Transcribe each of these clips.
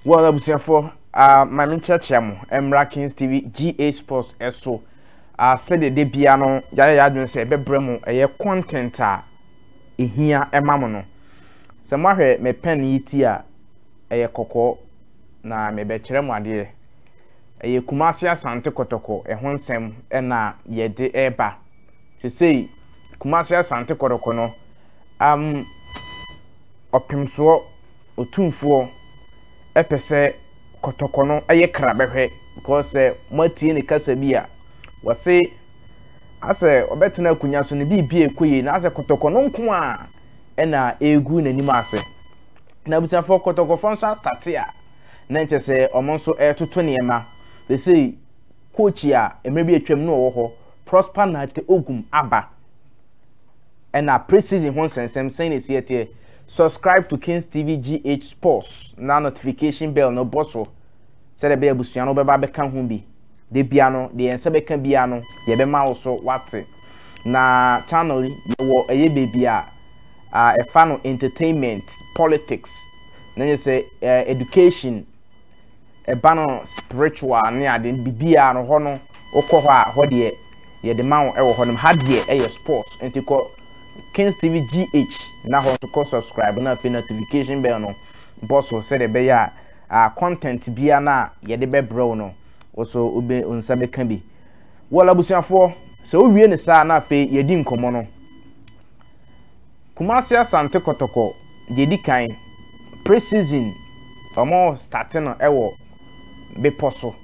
Well, abusiafo my menchacha mo Emra Kings TV GA Sports eso said de bia no ya adwen se bebre mu eye content a ehia emamo no se mahwe me pen yiti a eye kokko na me be kire mu ade eye Kumasi Asante Kotoko ehon nsem na yede eba sei Kumasi Asante Kotoko no opimso otumfuo epese Kotoko no aye krabehwe because matie ne kasa bia wase ase obetena akunya so ne bibie ekoyi na ase Kotoko no nko a na egu nanim ase na busanfo Kotoko fonsa start ya na nchese omonso etoto ne ema they say coach ya emrebi atwam no wo ho prosper na te ogum aba na pre-season hon sensem saying is here. Subscribe to Kings TV GH Sports. Na notification bell no bosso. Say the be abusuano beba beka ho bi. De biano, de ense beka biano, ye be ma also wate. Na channel wo eye baby a fano entertainment, politics. Na you say education, bano spiritual ne ade bibia no ho no okọ ho de ye de ma wo ho no ha de sports entiko Kings TV GH na ho to subscribe na fe notification bell no boss say the be ya content bia na ye de be bro no also obe onsa be kan bi wala busuafo se o wie ne sa na fe ye di nkomo no Kumasi Asante Kotoko ye di kan pre-season omo starting no ewo be poso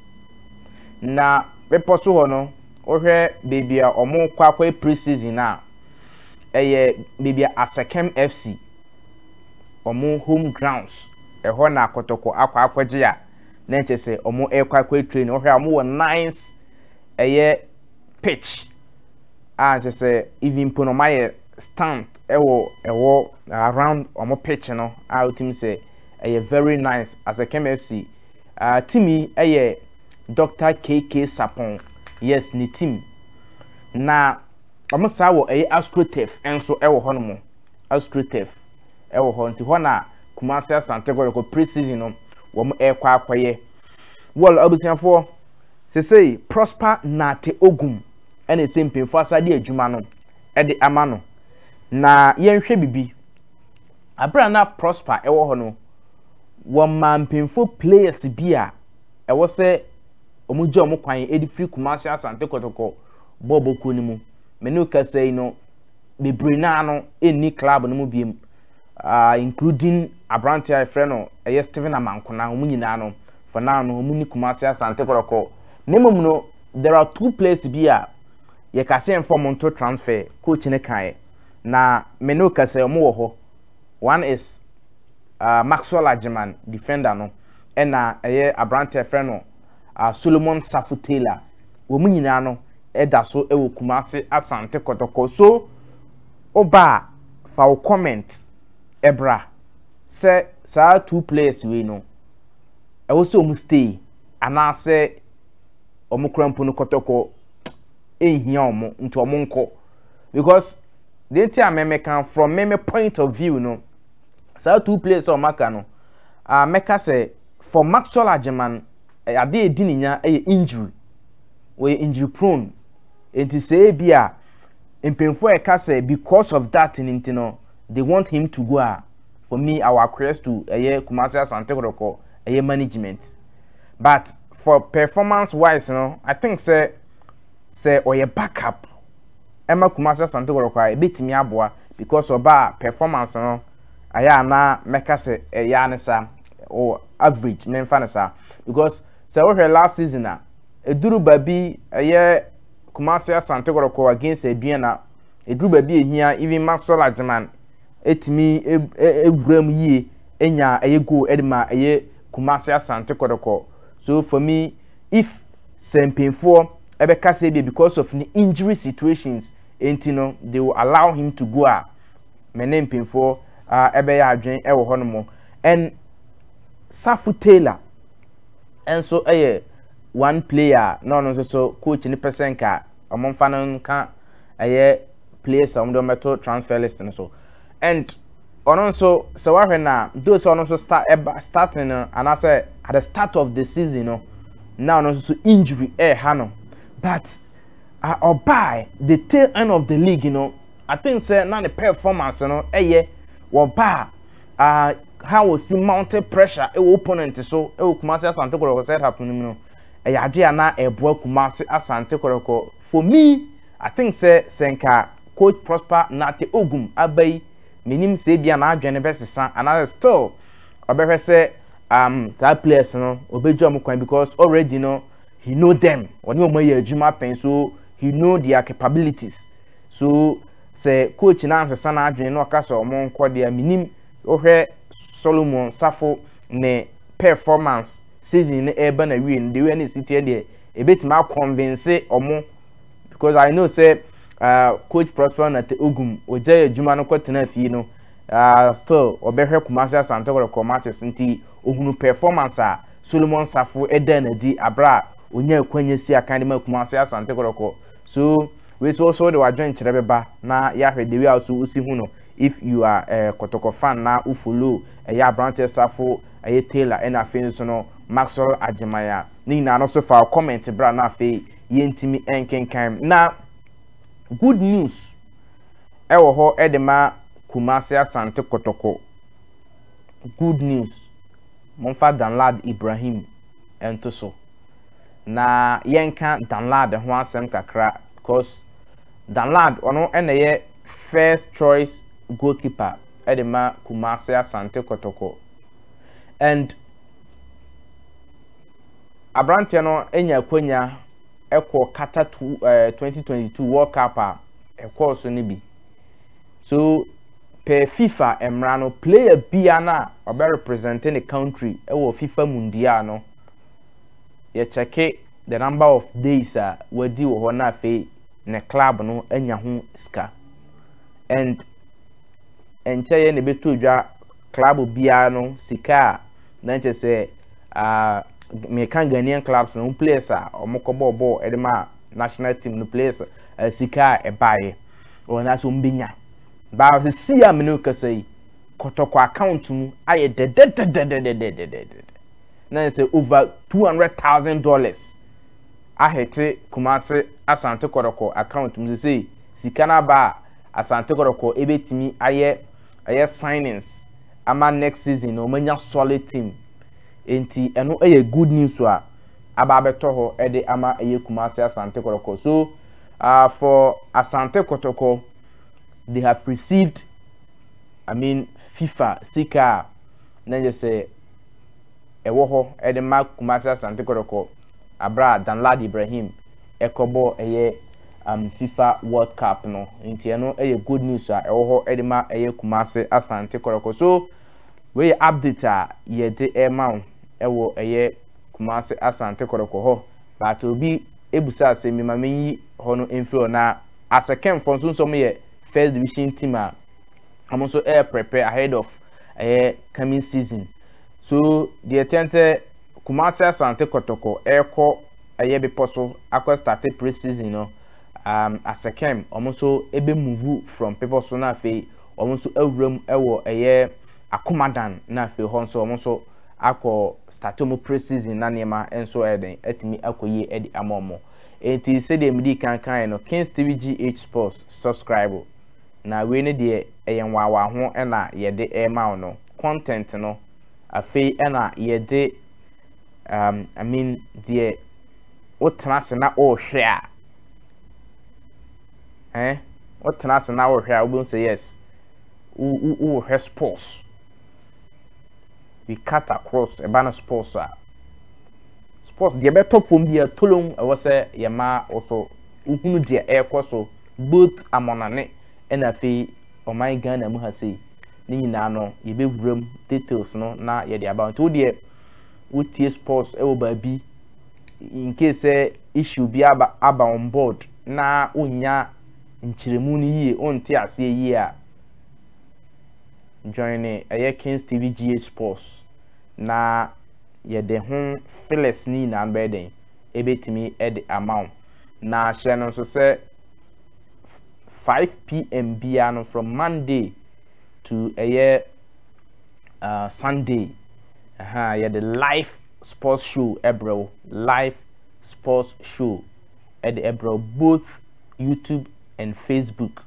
na be poso ho no ohwe baby a omo kwakwa pre-season na eye bibia Asakem FC omo home grounds eho na Kotoko akwaje a na nchese omo ekwakwa train ohwe omo wo nice eye pitch a nchese even pono my stand ewo around omo pitch no a ultim say eye very nice Asakem FC team eye Dr. KK Sapon yes ni team na omosa wo astrotef enso ewo ho no mo astrotef ewo ho nti ho na Kumasi Asante Kotoko pre-season no wo mo ekwa akwaye wall abusianfo say prosper na te ogum ene se mpemfo asade adwuma no de ama no na yenhwe bibi abra na prosper ewo ho no wo ma mpemfo players bia ewo se omugye omukwan edi free Kumasi Asante Kotoko boboku ni mu menu ka say no bebre na no eni club no mu biem including Abrantia friend no Steven Amankona omu nyina no for now no omu ni Kumasi Asante Kotoko nemum no there are two players bia ye ka say inform onto transfer coach ne kan na menu ka say omu wo ho one is Maxwell Ajiman defender no na Abrantia friend no Solomon Safutela omu nyina no eda so ewo Kumasi Asante Kotoko so oba fa comment ebra say sa two players we no ewo so mu stay ana say omukrampo no Kotoko ehia omo nto omo nko because the entire meme can from meme point of view no sa two players o maka no meka say for Maxwell Ajiman ade edininya injury we injury prone enti say bia empemfo eka say because of that no they want him to go for me our request to Kumasi Asante Kotoko management but for performance wise I think say oye backup Emma Kumasi Asante Kotoko betimi aboa because oba performance no aya na meka say nesa or average memfa nesa because say we last season eduru babi Kumasi Asante Kotoko against Eduana eduru babi ehia even Maxwell Ajiman etimi eguram yie enya go edma Kumasi Asante Kotoko so for me if sempemfo ebeka say because of the injury situations entino they will allow him to go menem pemfo ebe ya adwen ewo hono and Safu Taylor and so one player no so coach ni person ka omomfa no ka players on the metal transfer list and so and also so na those also starting and I say at the start of the season now also injury hano but by the tail end of the league I think say now the performance how we see mounted pressure opponent so Kumasi Asante Kotoko said happen ade na eboa Kumasi Asante Kotoko for me I think say senka coach Prosper Nate Ogum abai minim say bia na adwene besesa and still obehwe say that players obeju am kwan because already he know them oni omo ye adwuma pen so he know their capabilities so say coach na ansesa na adwene no ka so omo nko dia minim ohwe Solomon Safo ne performance season ne eba na win the way na city there e betima convince omo because I know say coach Prosper na te Ogum oje adwuma no kwatena fie no still obehwe Kumasi Asante Kotoko matches nti ohunu performance Solomon Safo eda na di abra onya kwanya si akande Kumasi Asante Kotoko so we also the wajoin kirebeba na ya hwe the way also usi hu no if you are Kotoko fan na u follow ya Brante Safo Taylor and afin so no Maxwell Ajimaya ni na no so fa comment bra na afi yentimi enkenkan na good news ewo ho edema Kumasi Asante Kotoko good news monfa Danlad Ibrahim ento so na yenka Danlad ho asem kakra because Danlad ono eneye first choice goalkeeper edema Kumasi Asante Kotoko and Abrante no enya kwanya ekwo kata 2022 World Cup ekwo so ne bi so per FIFA emrano player biana obe representing the country ewo FIFA mundial no ye check the number of days wadi wo na fe ne club no enya ho ska and enche ne beto dwa club bia no sika na nche se me kan Ghanaian clubs no players omokobo ball edema national team no players sika e bae ona so mbinya ba the see am no kasai Kotoko account mu aye de na say over $200,000 ahete Kumasi Asante Kotoko account mu say sika na ba Asante Kotoko ebetimi aye signings ama next season no manya solid team enti eno good news so aba beto ho ede ama Kumasi Asante Kotoko so for Asante Kotoko they have received FIFA sika na je say ewo ho ede ma Kumasi Asante Kotoko abra Danlad Ibrahim ekobo FIFA World Cup no nti eno good news ewo ho ede ma Kumasi Asante Kotoko so we update ye de amount ewo Kumasi Asante Kotoko ho but obi ebusa se mi ma menyi ho no enfio na asekem for so me first division team I'm also prepare ahead of coming season so the attempt Kumasi Asante Kotoko ko beposo akwa started pre-season no asekem almost ebe move from people so na fe almost awram ewo akomadan na fe ho so almost akọ start mo pre-season na niema enso eden atimi akoye edi amomo enti se de midi kan no Kings TV GH Sports subscribe na we ne de eyenwawa ho na ye de ema no content no afei na ye de de wotrase na o hwe a wotrase na o hwe a we say yes o hwe sports we cut across a banner sports the better from the tolong I was yama also uhunu dia so both amonane and afi o my Ghana mu ha sei ni nyina no ye be wuram details no na ye dia about wo tie sports e wo ba bi in case issue bi aba on board na onya nchiremu ni yie onte ase yie a join Kings TV GH Sports na ye de ho Phyllis ni na beden ebetimi ed amount na share no so say 5 p.m. bia no from Monday to a year Sunday. Yeah, the live sports show ebro, live sports show at the ebro, both YouTube and Facebook.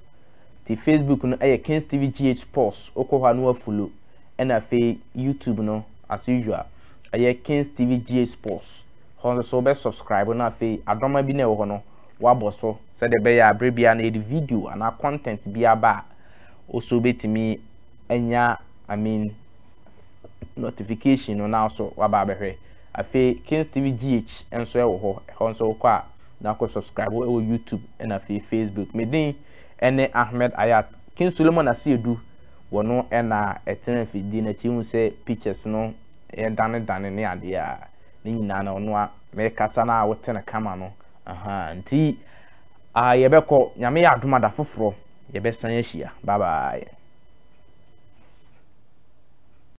The Facebook no Kings TV GH Sports okwa no follow and afi YouTube no as usual Kings TV GH Sports so be subscribe na afi adoma bi na ho no wabo so said the be ya brebia na the video and content bi aba also betimi anya notification no now so waba behwe afi Kings TV GH enso e wo ho so kwa na ko subscribe wo YouTube and afi Facebook medin ene Ahmed Ayat King Solomon Asiedu wono ena etena fidi na chi hu se pictures no e dane ne ade a ni nyina na ono a me kasa na wote na kama no nti yebekọ nyame ya adoma da foforo yebesan ahia bye bye